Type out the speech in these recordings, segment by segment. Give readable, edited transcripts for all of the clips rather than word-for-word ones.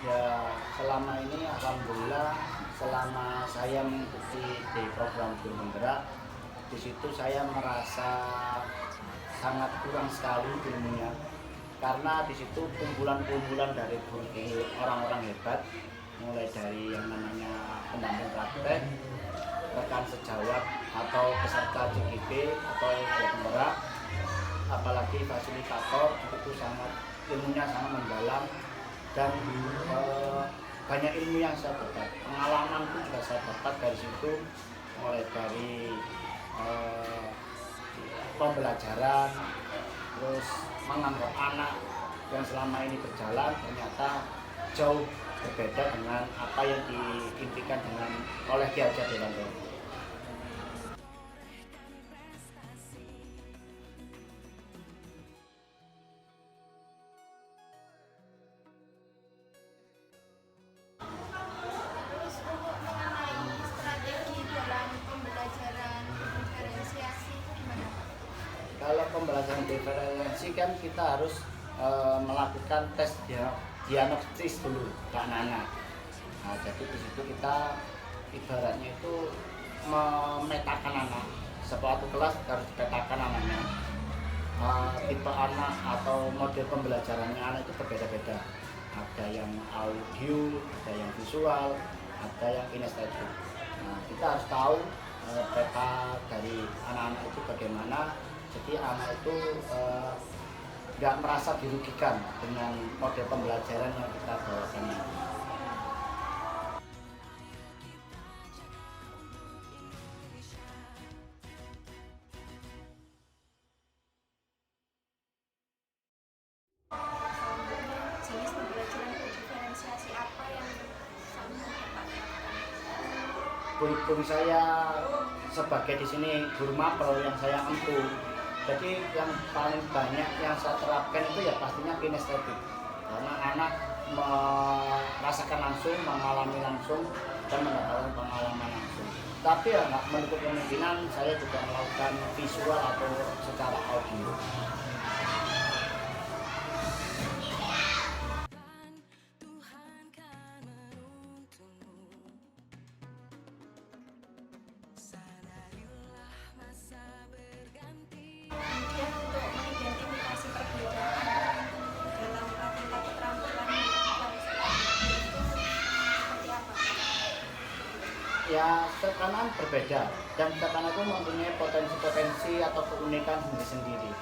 Ya, selama ini alhamdulillah selama saya mengikuti di program Guru Penggerak, di situ saya merasa sangat kurang sekali ilmunya. Karena di situ kumpulan-kumpulan dari orang-orang hebat, mulai dari yang namanya pendamping praktek, rekan sejawat atau peserta JGP atau Guru Penggerak, apalagi fasilitator, itu sangat ilmunya sangat mendalam. Dan banyak ilmu yang saya dapat, pengalaman pun juga saya dapat dari situ, mulai dari pembelajaran, terus menganggap anak yang selama ini berjalan ternyata jauh berbeda dengan apa yang diimpikan oleh Ki Hajar Dewantara. Terus untuk mengenai strategi dalam pembelajaran diferensiasi itu gimana Pak? Kalau pembelajaran diferensiasi kan kita harus melakukan tes diagnostis dulu ke anak-anak. Nah, jadi di situ kita ibaratnya itu memetakan anak. Suatu kelas harus dipetakan anaknya. Tipe anak atau model pembelajarannya anak itu berbeda-beda. Ada yang audio, ada yang visual, ada yang kinestetik. Nah, kita harus tahu peta dari anak-anak itu bagaimana. Jadi anak itu nggak merasa dirugikan dengan model pembelajaran yang kita bawakan. Jenis pembelajaran diferensiasi apa yang sama Pak? Kurikulum saya sebagai di sini guru mapel yang saya empu. Jadi yang paling banyak yang saya terapkan itu ya pastinya kinestetik. Karena anak merasakan langsung, mengalami langsung, dan mendapatkan pengalaman langsung. Tapi ya nggak menutup kemungkinan saya juga melakukan visual atau secara audio. Kemudian untuk mengidentifikasi perbedaan dalam tingkat keterampilan dan strategi itu seperti apa? Ya, setiap anak berbeda dan setiap anak itu mempunyai potensi-potensi atau keunikan sendiri-sendiri.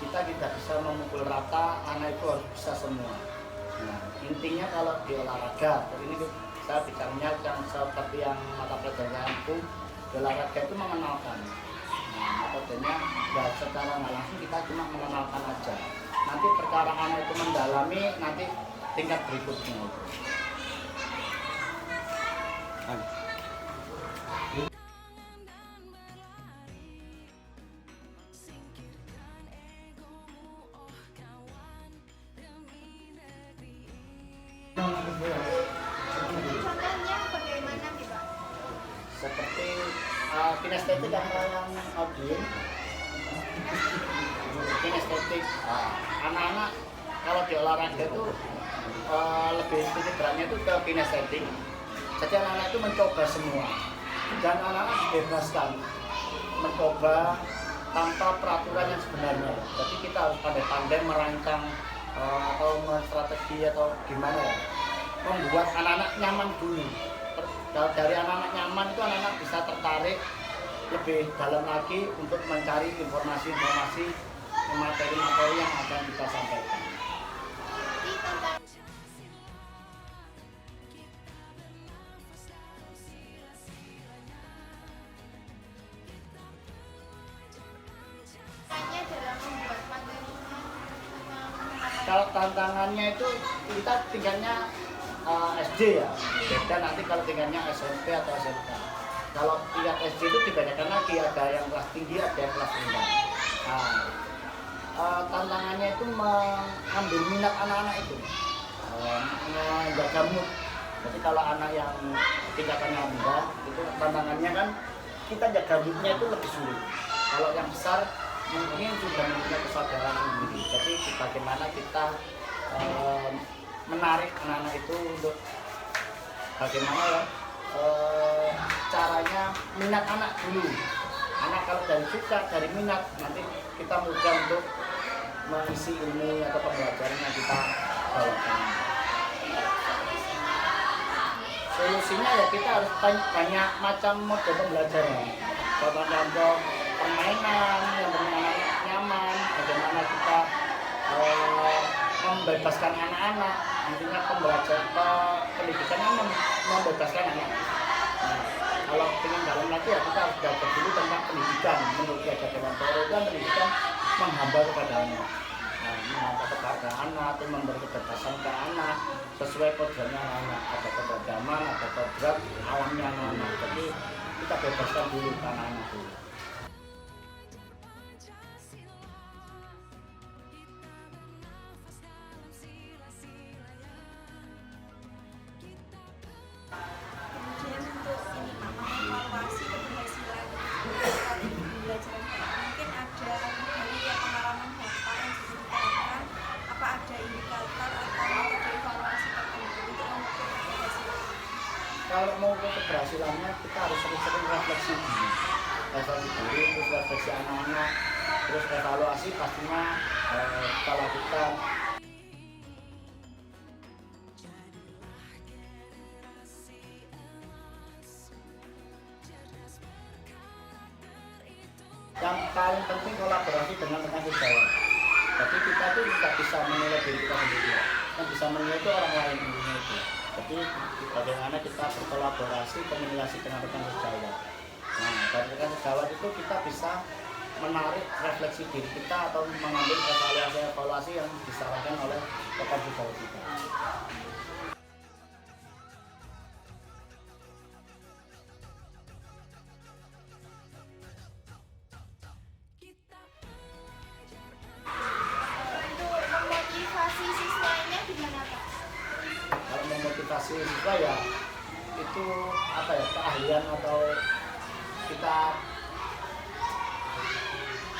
Kita tidak bisa memukul rata, anak itu harus bisa semua. Nah, intinya kalau di olahraga, ini saya bicaranya yang seperti yang mata pelajaranku, di olahraga itu mengenalkan. Nah, metodenya nggak secara nggak langsung, kita cuma mengenalkan aja. Nanti perkara anak itu mendalami, nanti tingkat berikutnya itu. Contohnya bagaimana nih Pak? Seperti kinestetik yang audio, kinestetik anak-anak kalau di olahraga itu lebih titik beratnya itu ke kinestetik. Jadi anak-anak itu mencoba semua dan anak-anak dibebaskan mencoba tanpa peraturan yang sebenarnya. Jadi kita harus pandai-pandai merancang atau strategi atau gimana ya, membuat anak-anak nyaman dulu. Kalau dari anak-anak nyaman itu anak-anak bisa tertarik lebih dalam lagi untuk mencari informasi-informasi, materi-materi yang akan kita sampaikan. Jadi tantangannya dalam membuat materinya Kalau tantangannya itu kita tingkatnya SD ya, beda nanti kalau tingkatnya SMP atau SMK. Kalau tingkat SD itu dibedakan lagi, ada yang kelas tinggi, ada yang kelas rendah. Tantangannya itu mengambil minat anak-anak itu, menjaga mood. Jadi kalau anak yang tingkatannya rendah, itu tantangannya kan kita jaga moodnya itu lebih sulit. Kalau yang besar mungkin sudah mempunyai kesadaran sendiri. Jadi bagaimana kita menarik anak-anak itu untuk bagaimana ya caranya minat anak dulu. Anak kalau dari suka, dari minat, nanti kita mudah untuk mengisi ilmu atau pembelajaran yang kita bawakan. Solusinya ya kita harus banyak macam model pembelajaran. Contoh-contoh permainan yang benar nyaman, bagaimana kita membebaskan anak-anak, intinya pembelajaran pendidikannya membebaskan anak. Nah, kalau ingin dalam lagi ya kita harus belajar dulu tentang pendidikan. Menurut Ki Dewantoro itu pendidikan menghamba kepada anak. Nah, menghamba kepada anak itu memberi kebebasan ke anak sesuai kodratnya anak. Ada keberagaman, ada kodrat alamnya anak. Jadi kita bebaskan dulu ke anak-anak dulu. Kemudian untuk ini Pak, mengevaluasi keberhasilan dari pembelajaran Bapak, mungkin ada dari pengalaman Bapak yang sudah diterapkan, apa ada indikator atau metode evaluasi tertentu untuk mengukur keberhasilan? Kalau mau ke keberhasilannya kita harus sering-sering refleksi diri, terus refleksi anak-anak, terus evaluasi pastinya kita lakukan. Yang paling penting kolaborasi dengan rekan sejawat. Jadi kita tuh tidak bisa menilai diri kita sendiri, yang bisa menilai itu orang lain intinya itu. Jadi bagaimana kita berkolaborasi, komunikasi dengan rekan sejawat. Nah, dari rekan sejawat itu kita bisa menarik refleksi diri kita atau mengambil evaluasi yang disarankan oleh rekan sejawat kita. Untuk memotivasi siswanya gimana Pak? Kalau memotivasi siswa ya itu apa ya, keahlian atau kita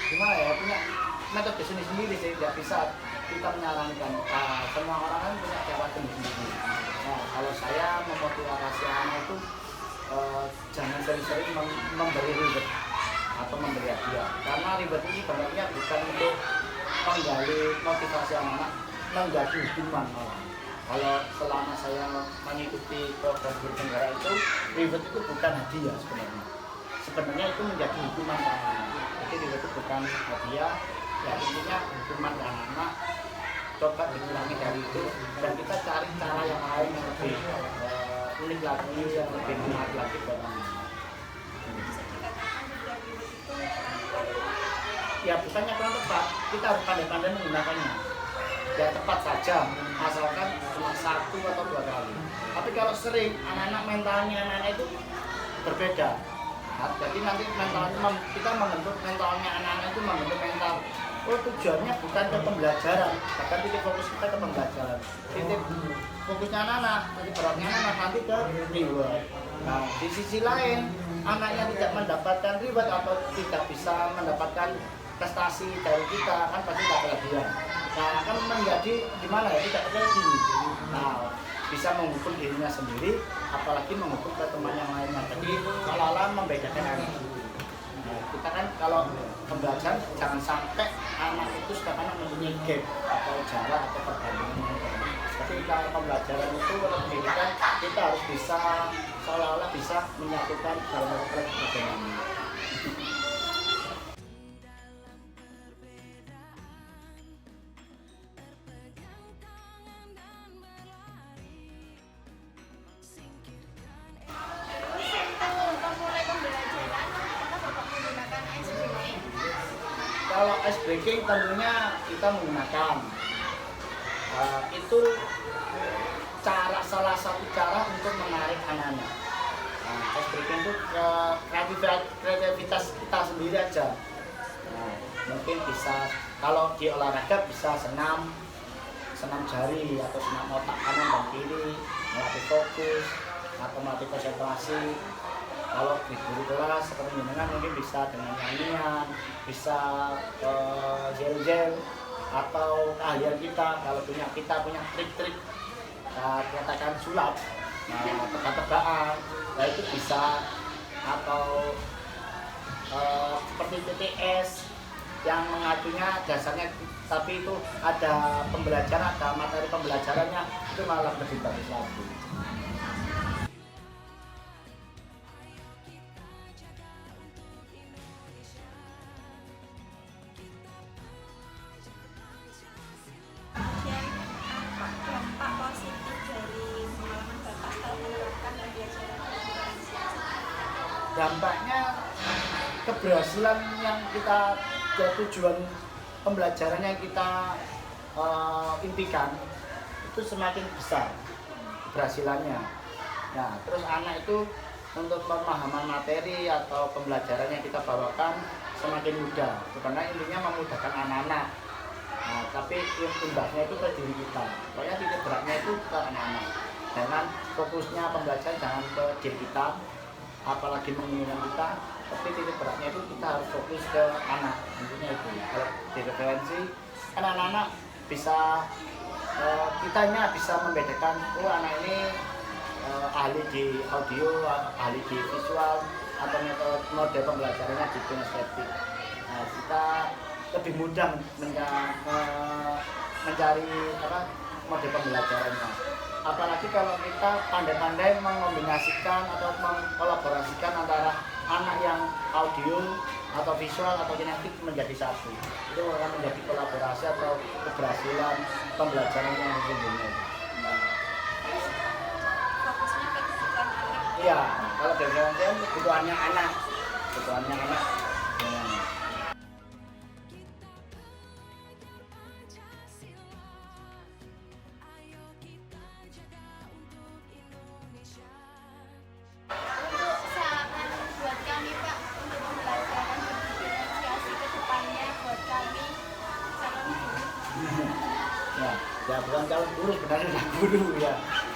gimana ya, punya metode sendiri sih, nggak bisa kita menyarankan. Semua orang kan punya cara sendiri. Nah, kalau saya memotivasi anak itu jangan sering-sering memberi ribet atau memberi hadiah, karena ribet ini sebenarnya bukan untuk menggali motivasi anak, menjadi hukuman orang. Kalau selama saya mengikuti program guru penggerak itu, ribet itu bukan hadiah sebenarnya. Sebenarnya itu menjadi hukuman ke anak. Jadi ribet itu bukan hadiah, ya intinya hukuman ke anak. Coba dikurangi dari itu dan kita cari cara yang lain yang lebih unik lagi, yang lebih menarik lagi buat anak. Bisa dikatakan juga ribet itu kurang tepat. Ya bukannya kurang tepat, kita harus pandai-pandai menggunakannya. Ya tepat saja, asalkan cuma 1 atau 2 kali. Tapi kalau sering, anak-anak mentalnya anak-anak itu berbeda. Nah, jadi nanti mentalnya kita membentuk mentalnya anak-anak itu membentuk mental. Oh, tujuannya bukan ke pembelajaran, bahkan titik fokus kita ke pembelajaran. Titik fokusnya anak-anak, titik beratnya anak nanti ke reward. Nah, di sisi lain, anak yang tidak mendapatkan reward atau tidak bisa mendapatkan prestasi dari kita kan pasti tidak kelebihan. Nah, akan menjadi gimana ya, tidak percaya diri. Nah, bisa menghukum dirinya sendiri, apalagi menghukum ke teman yang lainnya. Jadi seolah-olah membedakan anak. Nah, kita kan kalau pembelajaran jangan sampai anak itu sekarang mempunyai gap atau jarak atau perbandingan. Tapi kalau pembelajaran itu atau pendidikan kita harus bisa seolah-olah bisa menyatukan dalam perbedaan. Kalau ice breaking tentunya kita menggunakan itu salah satu cara untuk menarik anak-anak. Ice breaking itu kreativitas kita sendiri aja. Mungkin bisa kalau di olahraga bisa senam jari atau senam otak kanan dan kiri, melatih fokus atau melatih konsentrasi. Kalau di guru kelas seperti ini mungkin bisa dengan nyanyian, bisa gel-gel atau keahlian kita. Kalau kita punya trik-trik kita katakan sulap, nah tebak-tebakan, nah itu bisa, atau seperti TTS yang mengajunya dasarnya, tapi itu ada pembelajaran, ada materi pembelajarannya, itu malah lebih bagus lagi. Kemudian apa dampak positif dari pengalaman Bapak setelah menerapkan pembelajaran diferensiasi? Dampaknya keberhasilan yang kita, tujuan pembelajarannya kita impikan itu semakin besar keberhasilannya. Nah, terus anak itu untuk pemahaman materi atau pembelajaran yang kita bawakan semakin mudah, karena intinya memudahkan anak-anak. Nah, tapi yang imbasnya itu ke diri kita, pokoknya titik beratnya itu ke anak-anak. Jangan fokusnya pembelajaran jangan ke diri kita, apalagi menginginkan kita, tapi titik beratnya itu kita harus fokus ke anak. Intinya itu, kalau di referensi kan anak-anak bisa, kitanya bisa membedakan, oh anak ini ahli di audio, ahli di visual, atau mode pembelajarannya di kinestetik. Nah, kita lebih mudah mencari mode pembelajarannya. Apalagi kalau kita pandai-pandai mengombinasikan atau mengkolaborasikan antara anak yang audio atau visual atau kinetik menjadi satu, itu akan menjadi kolaborasi atau keberhasilan pembelajaran yang sesungguhnya. Fokusnya ke kebutuhan anak. Iya, kalau dari saya kebutuhannya anak, kebutuhannya anak. Ya. Untuk saran buat kami Pak untuk pembelajaran diferensiasi ke depannya buat kami calon guru. Ya bukan calon guru, sebenarnya sudah guru ya.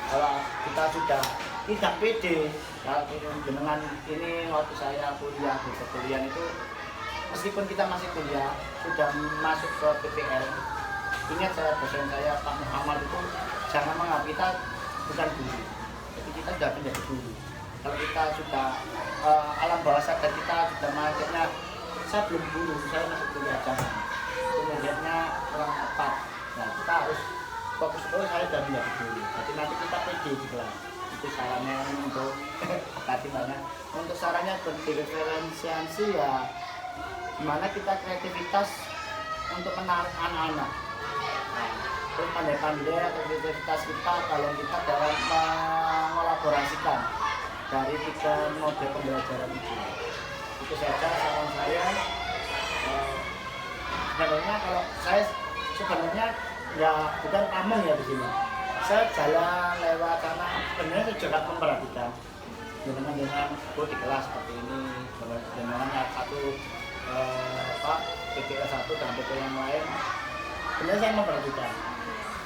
Kalau kita sudah tidak pede, kalau dengan ini waktu saya kuliah di perkuliahan itu, meskipun kita masih kuliah, sudah masuk ke PPL, ingat saya dosen saya Pak Muhammad itu jangan menganggap kita bukan guru, jadi kita sudah menjadi guru. Kalau kita sudah alam bawah sadar kita sudah mengajarnya, saya belum guru, saya masih kuliah, jangan. Kemudiannya kurang tepat. Nah, kita harus fokus dulu, saya sudah menjadi guru. Jadi nanti kita pede di kelas. Itu sarannya untuk tadi banyak. Untuk sarannya berdiferensiasi ya, gimana kita kreativitas untuk menarik anak-anak. Nah, terus pandai-pandai atau kreativitas kita kalau kita dalam mengolaborasikan dari 3 mode pembelajaran itu saja saran saya. Sebenarnya kalau saya sebenarnya ya bukan tamu ya di sini, saya jalan lewat sana sebenarnya saya juga memperhatikan dengan di kelas seperti ini, dengan satu PPL 1 dan PPL yang lain, sebenarnya saya memperhatikan.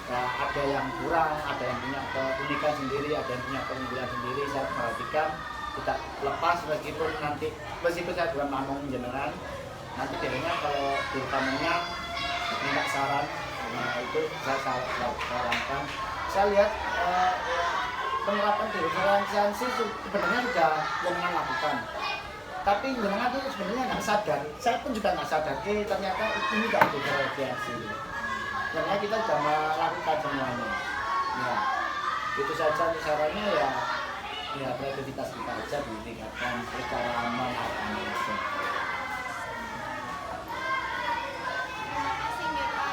Ya, ada yang kurang, ada yang punya keunikan sendiri, ada yang punya keunggulan sendiri. Saya perhatikan, tidak lepas meskipun saya bukan ngomong jenengan, nanti biasanya kalau di tamunya minta saran, nah itu saya sarankan. Saya lihat penerapan diferensiasi sebenarnya sudah jenengan lakukan, tapi jenengan itu sebenarnya nggak sadar. Saya pun juga nggak sadar, ternyata ini nggak diferensiasi. Karena kita sudah melakukan semuanya. Ya, itu saja sarannya ya kreativitas kita aja ditingkatkan secara menganalisa. Terima kasih ya Pak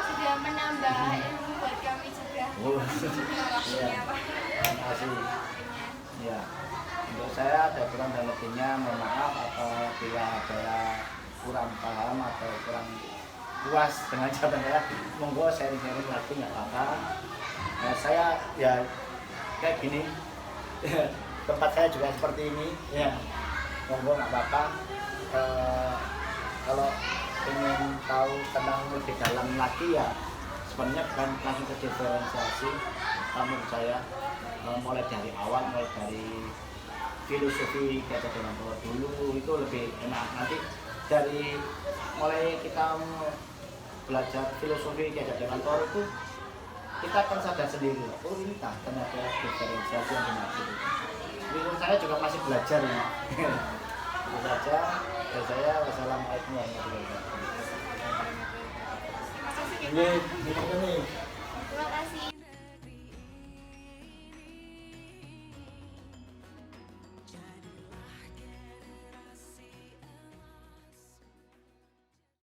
sudah menambah ilmu buat kami juga. Iya. Terima kasih. Ya, untuk saya ada kurang dan lebihnya, mohon maaf apabila ada kurang paham atau kurang puas dengan jawaban saya, monggo sharing-sharing lagi nggak apa-apa. Nah, saya ya kayak gini, tempat saya juga seperti ini, ya monggo nggak apa-apa. Kalau ingin tahu tentang lebih dalam lagi ya sebenarnya bukan langsung ke diferensiasi, menurut saya mulai dari awal, mulai dari filosofi Gajah Dewantara dulu itu lebih enak. Nanti dari mulai kita belajar filosofi Gajah Dewantara itu kita akan sadar sendiri, oh ini tak ada diferensiasi yang dimaksud. Menurut saya juga masih belajar ya. Itu saja dari saya. Wassalamualaikum warahmatullahi wabarakatuh. Terima kasih. Ini nih. Terima kasih.